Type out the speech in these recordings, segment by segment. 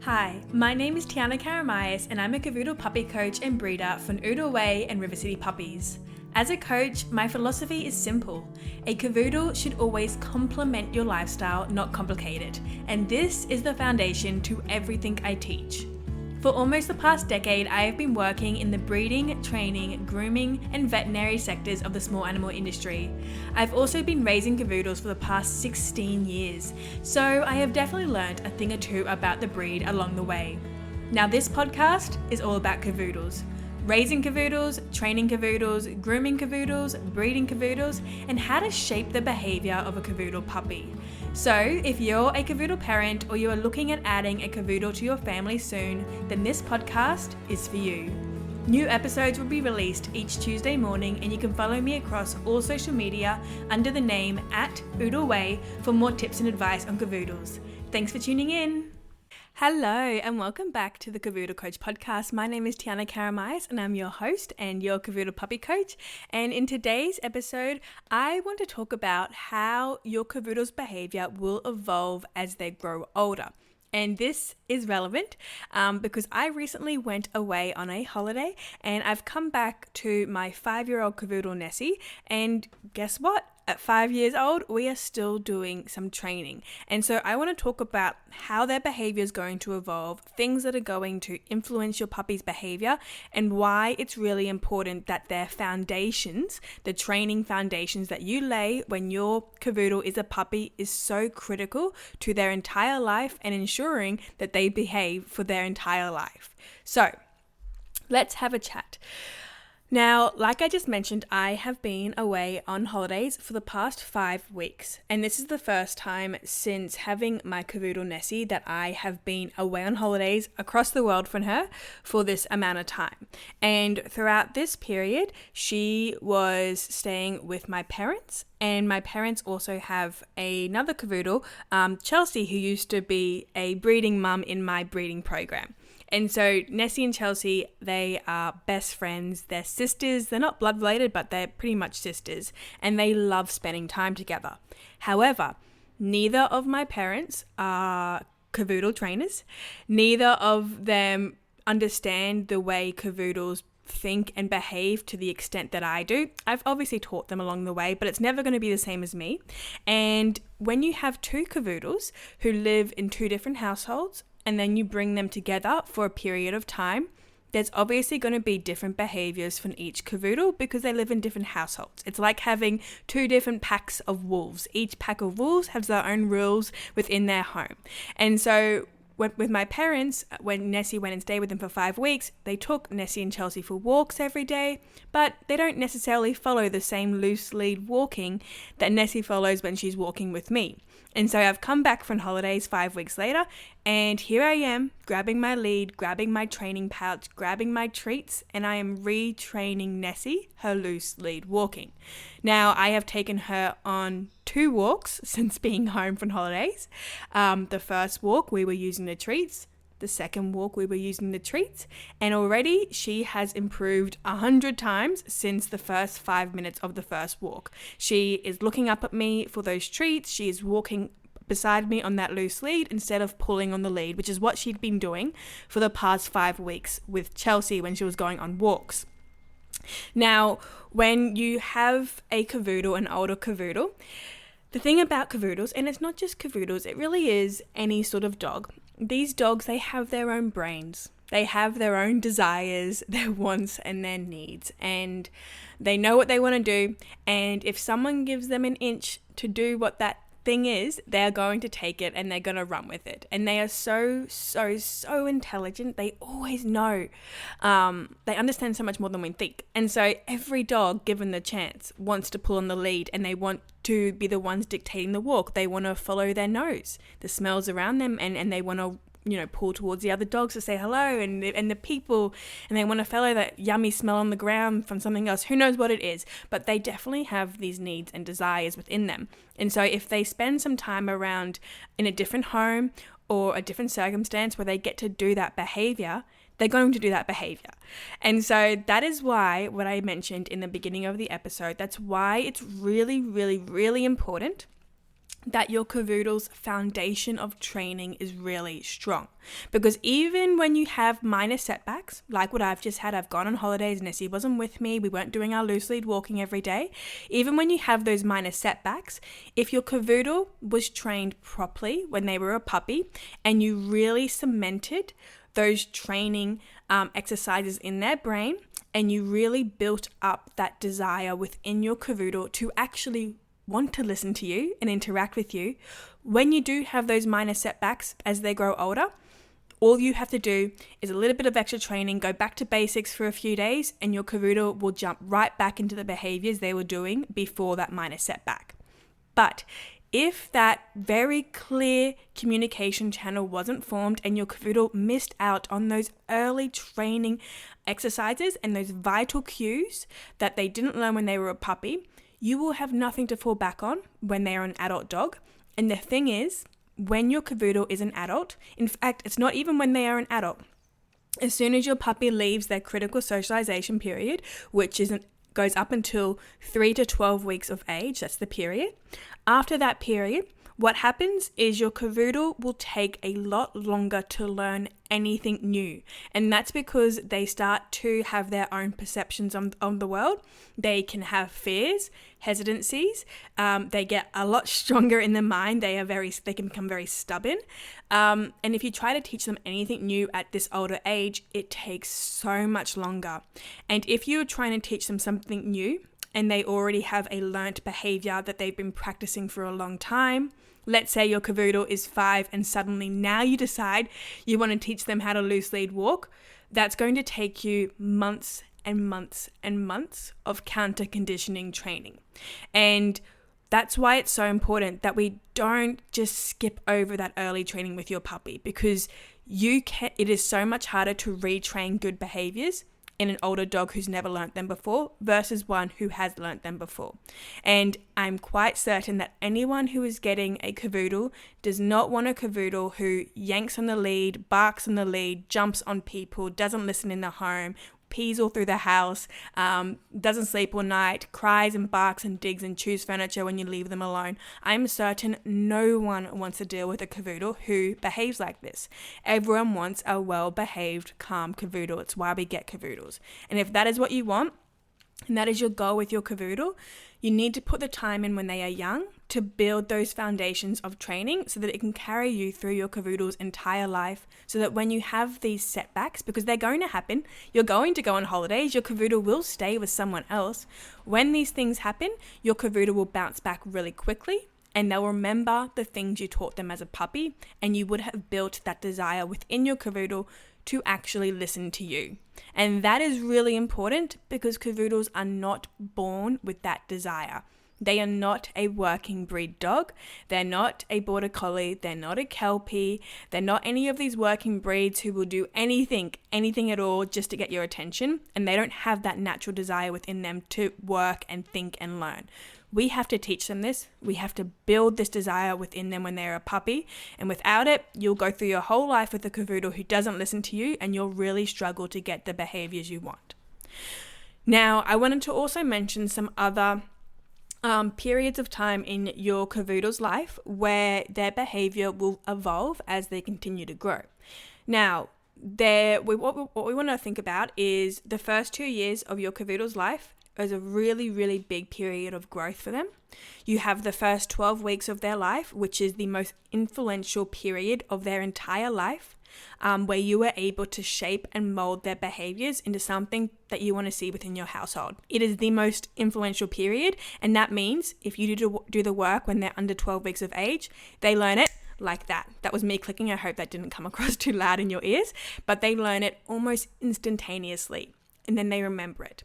Hi, my name is Tiana Karamayas and I'm a Cavoodle puppy coach and breeder for Noodle Way and River City puppies. As a coach, my philosophy is simple. A Cavoodle should always complement your lifestyle, not complicate it. And this is the foundation to everything I teach. For almost the past decade, I have been working in the breeding, training, grooming, and veterinary sectors of the small animal industry. I've also been raising Cavoodles for the past 16 years, so I have definitely learned a thing or two about the breed along the way. Now this podcast is all about Cavoodles. Raising Cavoodles, training Cavoodles, grooming Cavoodles, breeding Cavoodles, and how to shape the behaviour of a Cavoodle puppy. So, if you're a Cavoodle parent or you are looking at adding a Cavoodle to your family soon, then this podcast is for you. New episodes will be released each Tuesday morning, and you can follow me across all social media under the name @OodleWay for more tips and advice on Cavoodles. Thanks for tuning in. Hello and welcome back to the Cavoodle Coach Podcast. My name is Tiana Karamayas and I'm your host and your Cavoodle puppy coach. And in today's episode, I want to talk about how your Cavoodle's behavior will evolve as they grow older. And this is relevant because I recently went away on a holiday and I've come back to my 5-year-old Cavoodle Nessie, and guess what? At 5 years old, we are still doing some training. And so I want to talk about how their behavior is going to evolve, things that are going to influence your puppy's behavior, and why it's really important that their foundations, the training foundations that you lay when your Cavoodle is a puppy, is so critical to their entire life and ensuring that they behave for their entire life. So let's have a chat. Now, like I just mentioned, I have been away on holidays for the past 5 weeks, and this is the first time since having my Cavoodle Nessie that I have been away on holidays across the world from her for this amount of time. And throughout this period, she was staying with my parents, and my parents also have another Cavoodle, Chelsea, who used to be a breeding mum in my breeding program. And so Nessie and Chelsea, they are best friends. They're sisters. They're not blood related, but they're pretty much sisters. And they love spending time together. However, neither of my parents are Cavoodle trainers. Neither of them understand the way Cavoodles think and behave to the extent that I do. I've obviously taught them along the way, but it's never going to be the same as me. And when you have 2 Cavoodles who live in 2 different households, and then you bring them together for a period of time, there's obviously going to be different behaviors from each Cavoodle because they live in different households. It's like having 2 different packs of wolves. Each pack of wolves has their own rules within their home. And so with my parents, when Nessie went and stayed with them for 5 weeks, they took Nessie and Chelsea for walks every day, but they don't necessarily follow the same loose lead walking that Nessie follows when she's walking with me. And so I've come back from holidays 5 weeks later, and here I am grabbing my lead, grabbing my training pouch, grabbing my treats, and I am retraining Nessie her loose lead walking. Now, I have taken her on 2 walks since being home from holidays. The first walk, we were using the treats. The second walk, we were using the treats, and already she has improved 100 times since the first 5 minutes of the first walk. She is looking up at me for those treats. She is walking beside me on that loose lead instead of pulling on the lead, which is what she'd been doing for the past 5 weeks with Chelsea when she was going on walks. Now, when you have a Cavoodle, an older Cavoodle, the thing about Cavoodles, and it's not just Cavoodles, it really is any sort of dog. These dogs, they have their own brains. They have their own desires, their wants and their needs, and they know what they want to do. And if someone gives them an inch to do what that thing is, they're going to take it and they're going to run with it. And they are so intelligent. They always know. They understand so much more than we think. And so every dog, given the chance, wants to pull on the lead, and they want to be the ones dictating the walk. They want to follow their nose, the smells around them, and they want to pull towards the other dogs to say hello and the people, and they want to follow that yummy smell on the ground from something else. Who knows what it is, but they definitely have these needs and desires within them. And so if they spend some time around in a different home or a different circumstance where they get to do that behavior, they're going to do that behavior. And so that is why, what I mentioned in the beginning of the episode, that's why it's really, really, really important that your cavoodle's foundation of training is really strong. Because even when you have minor setbacks, like what I've just had, I've gone on holidays, Nessie wasn't with me, we weren't doing our loose lead walking every day. Even when you have those minor setbacks, if your cavoodle was trained properly when they were a puppy and you really cemented those training exercises in their brain and you really built up that desire within your cavoodle to actually want to listen to you and interact with you, when you do have those minor setbacks as they grow older, all you have to do is a little bit of extra training, go back to basics for a few days, and your cavoodle will jump right back into the behaviors they were doing before that minor setback. But if that very clear communication channel wasn't formed and your cavoodle missed out on those early training exercises and those vital cues that they didn't learn when they were a puppy, you will have nothing to fall back on when they are an adult dog. And the thing is, when your cavoodle is an adult, in fact, it's not even when they are an adult. As soon as your puppy leaves their critical socialization period, which goes up until 3 to 12 weeks of age, that's the period. After that period, what happens is your cavoodle will take a lot longer to learn anything new. And that's because they start to have their own perceptions on the world. They can have fears, hesitancies. They get a lot stronger in their mind. They can become very stubborn. And if you try to teach them anything new at this older age, it takes so much longer. And if you're trying to teach them something new, and they already have a learnt behavior that they've been practicing for a long time. Let's say your cavoodle is 5 and suddenly now you decide you want to teach them how to loose lead walk. That's going to take you months and months and months of counter conditioning training. And that's why it's so important that we don't just skip over that early training with your puppy, because it is so much harder to retrain good behaviors in an older dog who's never learnt them before versus one who has learnt them before. And I'm quite certain that anyone who is getting a cavoodle does not want a cavoodle who yanks on the lead, barks on the lead, jumps on people, doesn't listen in the home, pees all through the house, doesn't sleep all night, cries and barks and digs and chews furniture when you leave them alone. I'm certain no one wants to deal with a cavoodle who behaves like this. Everyone wants a well-behaved, calm cavoodle. It's why we get cavoodles. And if that is what you want, and that is your goal with your cavoodle, you need to put the time in when they are young to build those foundations of training so that it can carry you through your cavoodle's entire life, so that when you have these setbacks, because they're going to happen, you're going to go on holidays, your cavoodle will stay with someone else. When these things happen, your cavoodle will bounce back really quickly and they'll remember the things you taught them as a puppy, and you would have built that desire within your cavoodle to actually listen to you. And that is really important because cavoodles are not born with that desire. They are not a working breed dog. They're not a border collie. They're not a kelpie. They're not any of these working breeds who will do anything at all just to get your attention. And they don't have that natural desire within them to work and think and learn. We have to teach them this. We have to build this desire within them when they're a puppy. And without it, you'll go through your whole life with a cavoodle who doesn't listen to you, and you'll really struggle to get the behaviors you want. Now, I wanted to also mention some other periods of time in your cavoodle's life where their behavior will evolve as they continue to grow. Now, what we want to think about is the first 2 years of your cavoodle's life is a really, really big period of growth for them. You have the first 12 weeks of their life, which is the most influential period of their entire life, where you are able to shape and mold their behaviors into something that you want to see within your household. It is the most influential period, and that means if you do the work when they're under 12 weeks of age, they learn it like that. That was me clicking. I hope that didn't come across too loud in your ears, but they learn it almost instantaneously, and then they remember it.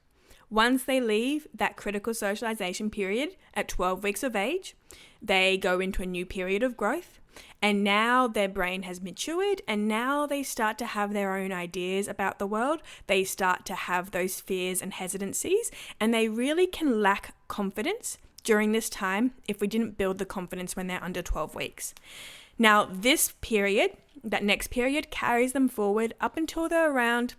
Once they leave that critical socialization period at 12 weeks of age, they go into a new period of growth, and now their brain has matured, and now they start to have their own ideas about the world. They start to have those fears and hesitancies, and they really can lack confidence during this time if we didn't build the confidence when they're under 12 weeks. Now, this period, that next period, carries them forward up until they're around,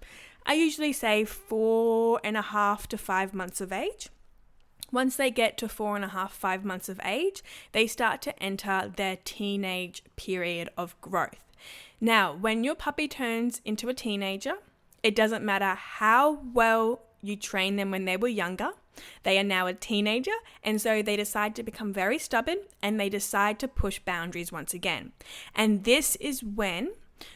I usually say 4.5 to 5 months of age. Once they get to 4.5, 5 months of age, they start to enter their teenage period of growth. Now, when your puppy turns into a teenager, it doesn't matter how well you train them when they were younger. They are now a teenager, and so they decide to become very stubborn and they decide to push boundaries once again. And this is when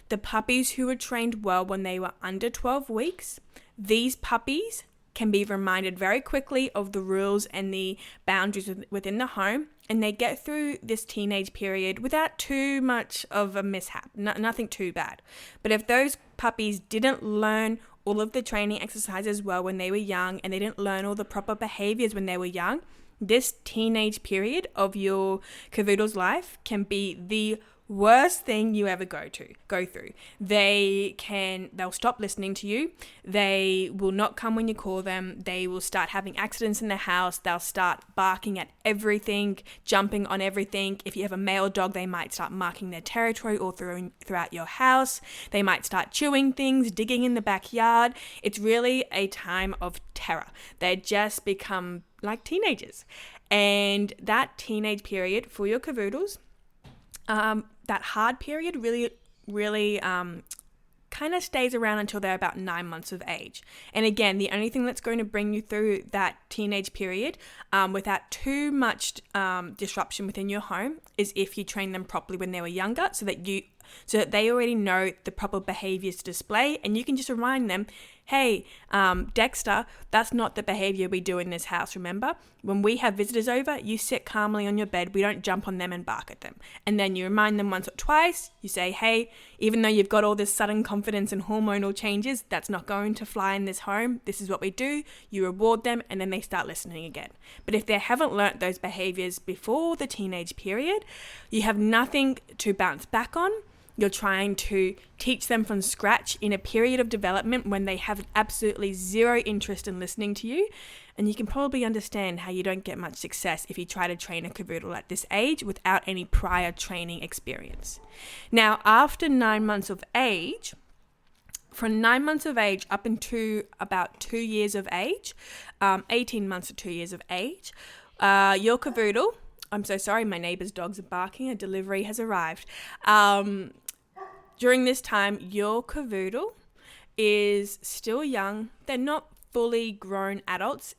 the puppies who were trained well when they were under 12 weeks, these puppies can be reminded very quickly of the rules and the boundaries within the home, and they get through this teenage period without too much of a mishap, nothing too bad. But if those puppies didn't learn all of the training exercises well when they were young, and they didn't learn all the proper behaviors when they were young, this teenage period of your Cavoodle's life can be the worst thing you ever go through. They'll stop listening to you. They will not come when you call them. They will start having accidents in the house. They'll start barking at everything, jumping on everything. If you have a male dog, they might start marking their territory all throughout your house. They might start chewing things, digging in the backyard. It's really a time of terror. They just become like teenagers. And that teenage period for your Cavoodles, that hard period really kind of stays around until they're about 9 months of age. And again, the only thing that's going to bring you through that teenage period without too much disruption within your home is if you train them properly when they were younger, so that they already know the proper behaviors to display, and you can just remind them, hey, Dexter, that's not the behavior we do in this house, remember? When we have visitors over, you sit calmly on your bed, we don't jump on them and bark at them. And then you remind them once or twice, you say, hey, even though you've got all this sudden confidence and hormonal changes, that's not going to fly in this home. This is what we do. You reward them, and then they start listening again. But if they haven't learnt those behaviors before the teenage period, you have nothing to bounce back on. You're trying to teach them from scratch in a period of development when they have absolutely zero interest in listening to you. And you can probably understand how you don't get much success if you try to train a Cavoodle at this age without any prior training experience. Now, after 9 months of age, from 9 months of age up into about 2 years of age, 18 months to 2 years of age, your Cavoodle, I'm so sorry, my neighbour's dogs are barking, a delivery has arrived. During this time, your Cavoodle is still young. They're not fully grown adults.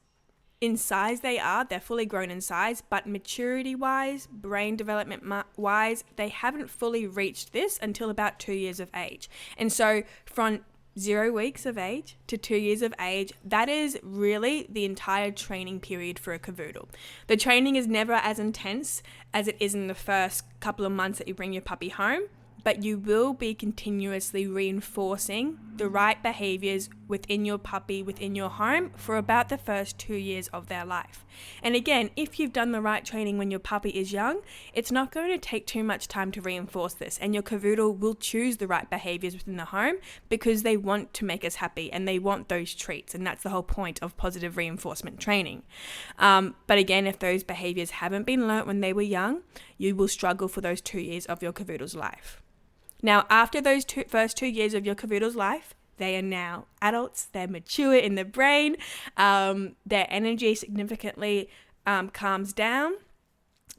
In size they're fully grown in size, but maturity-wise, brain development-wise, they haven't fully reached this until about 2 years of age. And so from 0 weeks of age to 2 years of age, that is really the entire training period for a Cavoodle. The training is never as intense as it is in the first couple of months that you bring your puppy home, but you will be continuously reinforcing the right behaviors within your puppy, within your home, for about the first 2 years of their life. And again, if you've done the right training when your puppy is young, it's not going to take too much time to reinforce this, and your Cavoodle will choose the right behaviors within the home because they want to make us happy and they want those treats, and that's the whole point of positive reinforcement training. But again, if those behaviors haven't been learnt when they were young, you will struggle for those 2 years of your Cavoodle's life. Now, after those first 2 years of your Cavoodle's life, they are now adults, they're mature in the brain, their energy significantly calms down,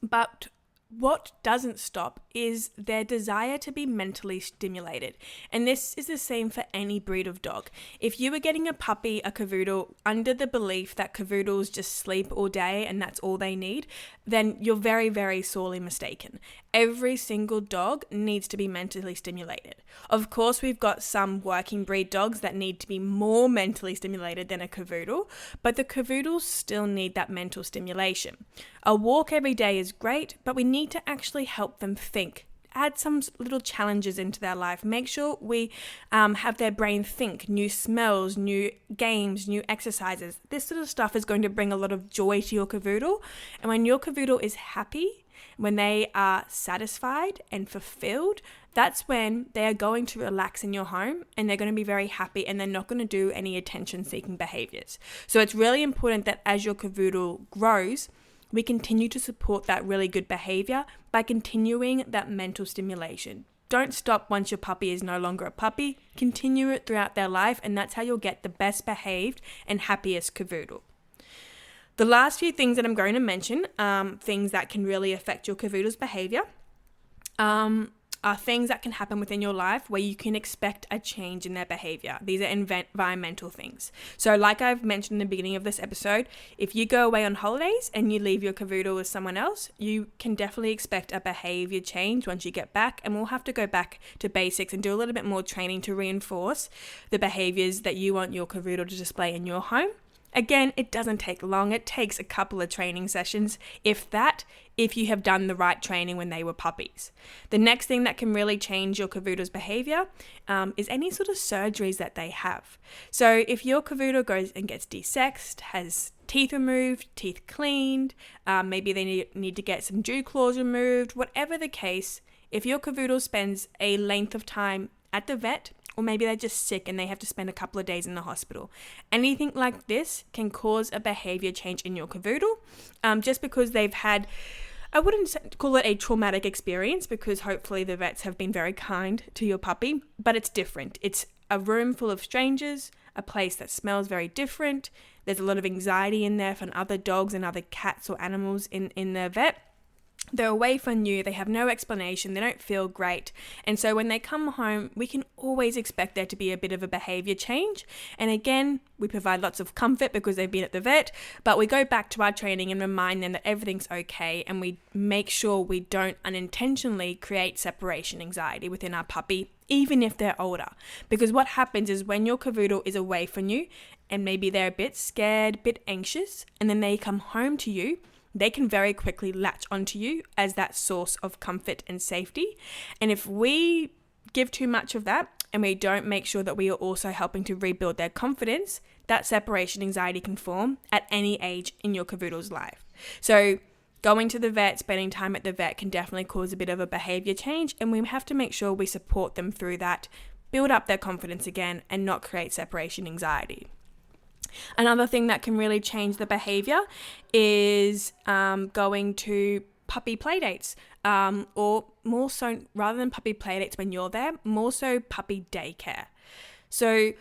but what doesn't stop is their desire to be mentally stimulated. And this is the same for any breed of dog. If you were getting a puppy, a Cavoodle, under the belief that Cavoodles just sleep all day and that's all they need, then you're very, very sorely mistaken. Every single dog needs to be mentally stimulated. Of course, we've got some working breed dogs that need to be more mentally stimulated than a Cavoodle, but the Cavoodles still need that mental stimulation. A walk every day is great, but we need to actually help them think. Add some little challenges into their life. Make sure we have their brain think new smells, new games, new exercises. This sort of stuff is going to bring a lot of joy to your Cavoodle. And when your Cavoodle is happy, when they are satisfied and fulfilled, that's when they are going to relax in your home and they're going to be very happy and they're not going to do any attention-seeking behaviors. So it's really important that as your Cavoodle grows, we continue to support that really good behavior by continuing that mental stimulation. Don't stop once your puppy is no longer a puppy. Continue it throughout their life, and that's how you'll get the best behaved and happiest Cavoodle. The last few things that I'm going to mention, things that can really affect your Cavoodle's behavior, are things that can happen within your life where you can expect a change in their behavior. These are environmental things. So like I've mentioned in the beginning of this episode, if you go away on holidays and you leave your Cavoodle with someone else, you can definitely expect a behavior change once you get back, and we'll have to go back to basics and do a little bit more training to reinforce the behaviors that you want your Cavoodle to display in your home. Again, it doesn't take long. It takes a couple of training sessions, if you have done the right training when they were puppies. The next thing that can really change your Cavoodle's behavior is any sort of surgeries that they have. So if your Cavoodle goes and gets desexed, has teeth removed, teeth cleaned, maybe they need to get some dew claws removed, whatever the case, if your Cavoodle spends a length of time at the vet, or maybe they're just sick and they have to spend a couple of days in the hospital. Anything like this can cause a behavior change in your Cavoodle, just because they've had, I wouldn't call it a traumatic experience, because hopefully the vets have been very kind to your puppy, but it's different. It's a room full of strangers, a place that smells very different. There's a lot of anxiety in there from other dogs and other cats or animals in the vet. They're away from you, they have no explanation, they don't feel great. And so when they come home, we can always expect there to be a bit of a behavior change. And again, we provide lots of comfort because they've been at the vet, but we go back to our training and remind them that everything's okay, and we make sure we don't unintentionally create separation anxiety within our puppy, even if they're older. Because what happens is when your Cavoodle is away from you, and maybe they're a bit scared, a bit anxious, and then they come home to you, they can very quickly latch onto you as that source of comfort and safety. And if we give too much of that and we don't make sure that we are also helping to rebuild their confidence, that separation anxiety can form at any age in your Cavoodle's life. So going to the vet, spending time at the vet can definitely cause a bit of a behavior change, and we have to make sure we support them through that, build up their confidence again, and not create separation anxiety. Another thing that can really change the behavior is going to puppy playdates, or more so, rather than puppy playdates when you're there, more so puppy daycare. So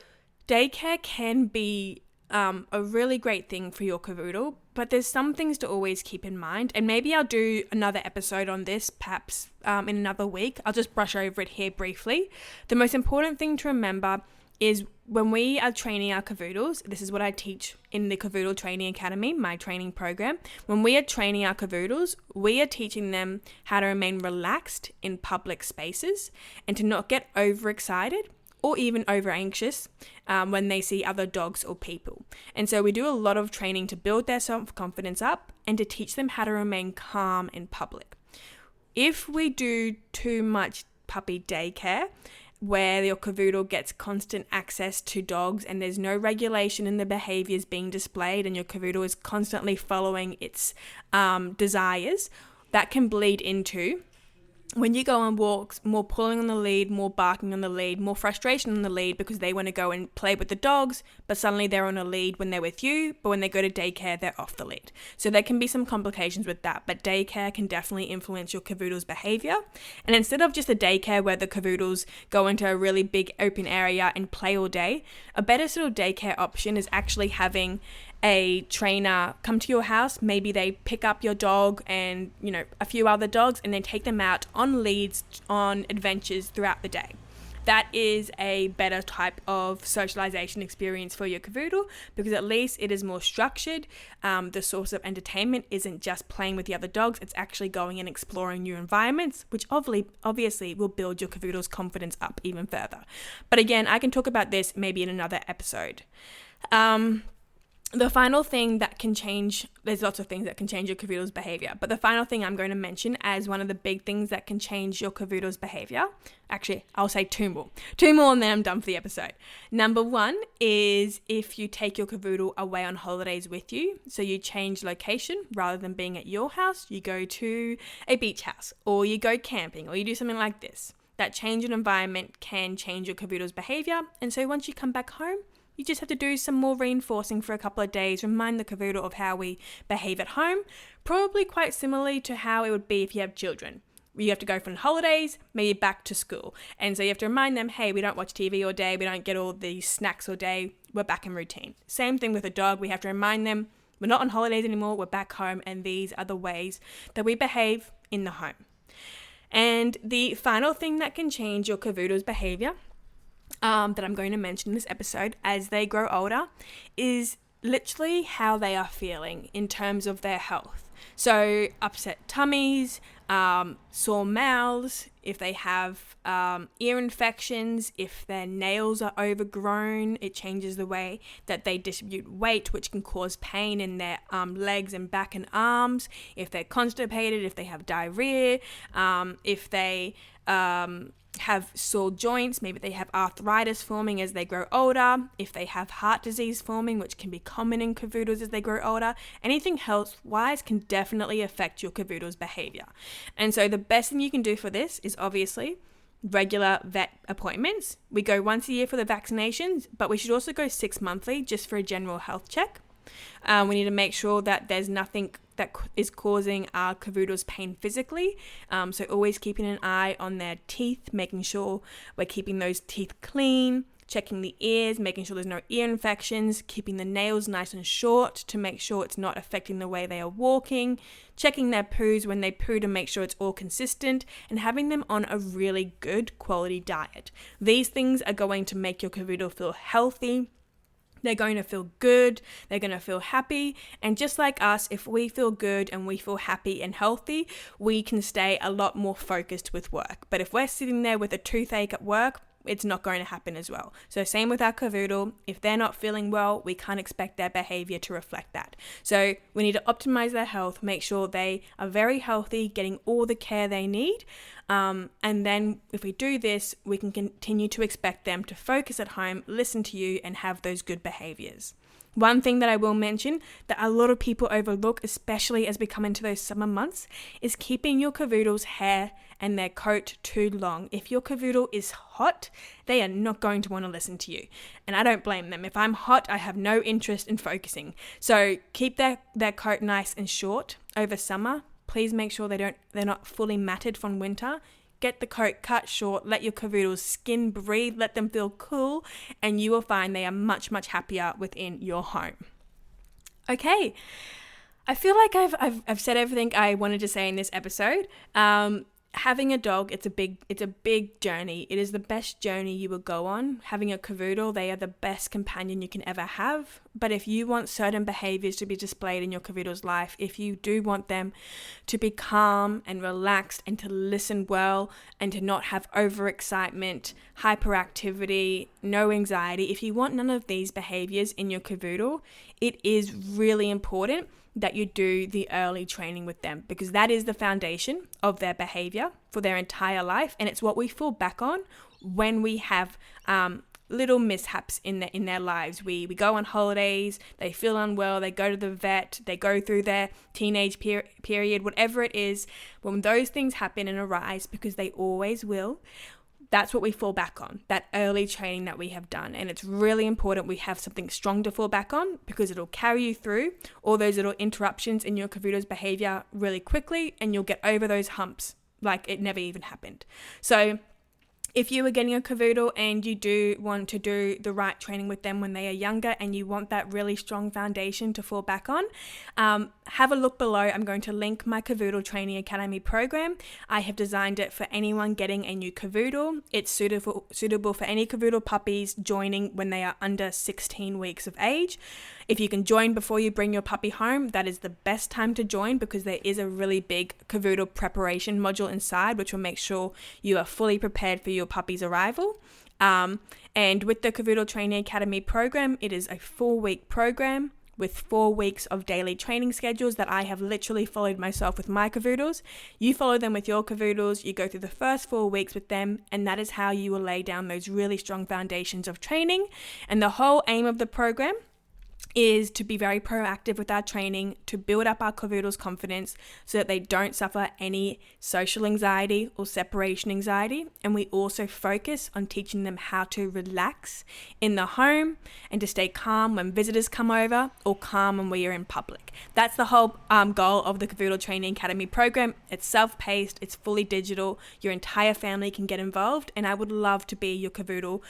daycare can be a really great thing for your Cavoodle, but there's some things to always keep in mind, and maybe I'll do another episode on this perhaps in another week. I'll just brush over it here briefly. The most important thing to remember is when we are training our Cavoodles, this is what I teach in the Cavoodle Training Academy, my training program. When we are training our Cavoodles, we are teaching them how to remain relaxed in public spaces and to not get overexcited or even over anxious when they see other dogs or people. And so we do a lot of training to build their self-confidence up and to teach them how to remain calm in public. If we do too much puppy daycare, where your Cavoodle gets constant access to dogs and there's no regulation in the behaviors being displayed, and your Cavoodle is constantly following its desires, that can bleed into, when you go on walks, more pulling on the lead, more barking on the lead, more frustration on the lead because they want to go and play with the dogs, but suddenly they're on a lead when they're with you, but when they go to daycare, they're off the lead. So there can be some complications with that, but daycare can definitely influence your Cavoodle's behavior. And instead of just a daycare where the Cavoodles go into a really big open area and play all day, a better sort of daycare option is actually having a trainer come to your house. Maybe they pick up your dog and, a few other dogs, and they take them out on leads on adventures throughout the day. That is a better type of socialization experience for your Cavoodle, because at least it is more structured. The source of entertainment isn't just playing with the other dogs, it's actually going and exploring new environments, which obviously will build your Cavoodle's confidence up even further. But again, I can talk about this maybe in another episode. The final thing that can change, there's lots of things that can change your Cavoodle's behavior, but the final thing I'm going to mention as one of the big things that can change your Cavoodle's behavior, actually, I'll say two more and then I'm done for the episode. Number one is if you take your Cavoodle away on holidays with you, so you change location, rather than being at your house, you go to a beach house, or you go camping, or you do something like this. That change in environment can change your Cavoodle's behavior, and so once you come back home, you just have to do some more reinforcing for a couple of days, remind the Cavoodle of how we behave at home, probably quite similarly to how it would be if you have children. You have to go from holidays, maybe back to school. And so you have to remind them, hey, we don't watch TV all day, we don't get all these snacks all day, we're back in routine. Same thing with a dog, we have to remind them, We're not on holidays anymore. We're back home. And these are the ways that we behave in the home. And the final thing that can change your Cavoodle's behavior that I'm going to mention in this episode as they grow older is literally how they are feeling in terms of their health. So upset tummies, sore mouths, if they have ear infections, if their nails are overgrown, it changes the way that they distribute weight, which can cause pain in their legs and back and arms. If they're constipated, if they have diarrhea, if they have sore joints, maybe they have arthritis forming as they grow older, if they have heart disease forming, which can be common in Cavoodles as they grow older, anything health-wise can definitely affect your Cavoodle's behavior. And so the best thing you can do for this is obviously regular vet appointments. We go once a year for the vaccinations, but we should also go 6 monthly just for a general health check. We need to make sure that there's nothing that is causing our Cavoodles pain physically. So always keeping an eye on their teeth, making sure we're keeping those teeth clean, checking the ears, making sure there's no ear infections, keeping the nails nice and short to make sure it's not affecting the way they are walking, checking their poos when they poo to make sure it's all consistent, and having them on a really good quality diet. These things are going to make your Cavoodle feel healthy. They're going to feel good, they're going to feel happy, and just like us, if we feel good and we feel happy and healthy, we can stay a lot more focused with work. But if we're sitting there with a toothache at work, it's not going to happen as well. So same with our Cavoodle. If they're not feeling well, we can't expect their behavior to reflect that. So we need to optimize their health, make sure they are very healthy, getting all the care they need. And then if we do this, we can continue to expect them to focus at home, listen to you, and have those good behaviors. One thing that I will mention that a lot of people overlook, especially as we come into those summer months, is keeping your Cavoodle's hair and their coat too long. If your Cavoodle is hot, they are not going to want to listen to you. And I don't blame them. If I'm hot, I have no interest in focusing. So keep their coat nice and short over summer. Please make sure they're not fully matted from winter. Get the coat cut short, let your Cavoodle's skin breathe, let them feel cool, and you will find they are much, much happier within your home. Okay, I feel like I've said everything I wanted to say in this episode. Having a dog, it's a big journey. It is the best journey you will go on. Having a Cavoodle, they are the best companion you can ever have. But if you want certain behaviors to be displayed in your Cavoodle's life, if you do want them to be calm and relaxed and to listen well and to not have overexcitement, hyperactivity, no anxiety, if you want none of these behaviors in your Cavoodle, it is really important that you do the early training with them, because that is the foundation of their behavior for their entire life, and it's what we fall back on when we have little mishaps in their lives. We go on holidays, they feel unwell, they go to the vet, they go through their teenage period, whatever it is. When those things happen and arise, because they always will, that's what we fall back on, that early training that we have done. And it's really important we have something strong to fall back on, because it'll carry you through all those little interruptions in your Cavoodle's behavior really quickly, and you'll get over those humps like it never even happened. So if you are getting a Cavoodle and you do want to do the right training with them when they are younger, and you want that really strong foundation to fall back on, have a look below. I'm going to link my Cavoodle Training Academy program. I have designed it for anyone getting a new Cavoodle. It's suitable for any Cavoodle puppies joining when they are under 16 weeks of age. If you can join before you bring your puppy home, that is the best time to join, because there is a really big Cavoodle preparation module inside, which will make sure you are fully prepared for your puppy's arrival. And with the Cavoodle Training Academy program, it is a 4-week program with 4 weeks of daily training schedules that I have literally followed myself with my Cavoodles. You follow them with your Cavoodles, you go through the first 4 weeks with them, and that is how you will lay down those really strong foundations of training. And the whole aim of the program is to be very proactive with our training, to build up our Cavoodle's confidence so that they don't suffer any social anxiety or separation anxiety. And we also focus on teaching them how to relax in the home and to stay calm when visitors come over, or calm when we are in public. That's the whole goal of the Cavoodle Training Academy program. It's self-paced, it's fully digital, your entire family can get involved, and I would love to be your Cavoodle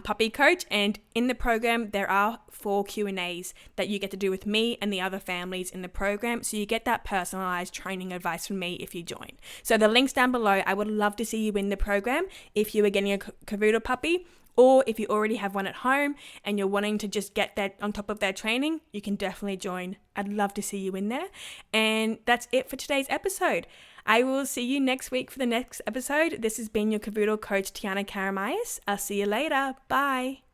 puppy coach. And in the program, there are 4 Q&A Q&As that you get to do with me and the other families in the program. So you get that personalized training advice from me if you join. So the link's down below. I would love to see you in the program if you are getting a Cavoodle puppy, or if you already have one at home and you're wanting to just get that on top of their training, you can definitely join. I'd love to see you in there. And that's it for today's episode. I will see you next week for the next episode. This has been your Cavoodle coach, Tiana Karamayas. I'll see you later. Bye.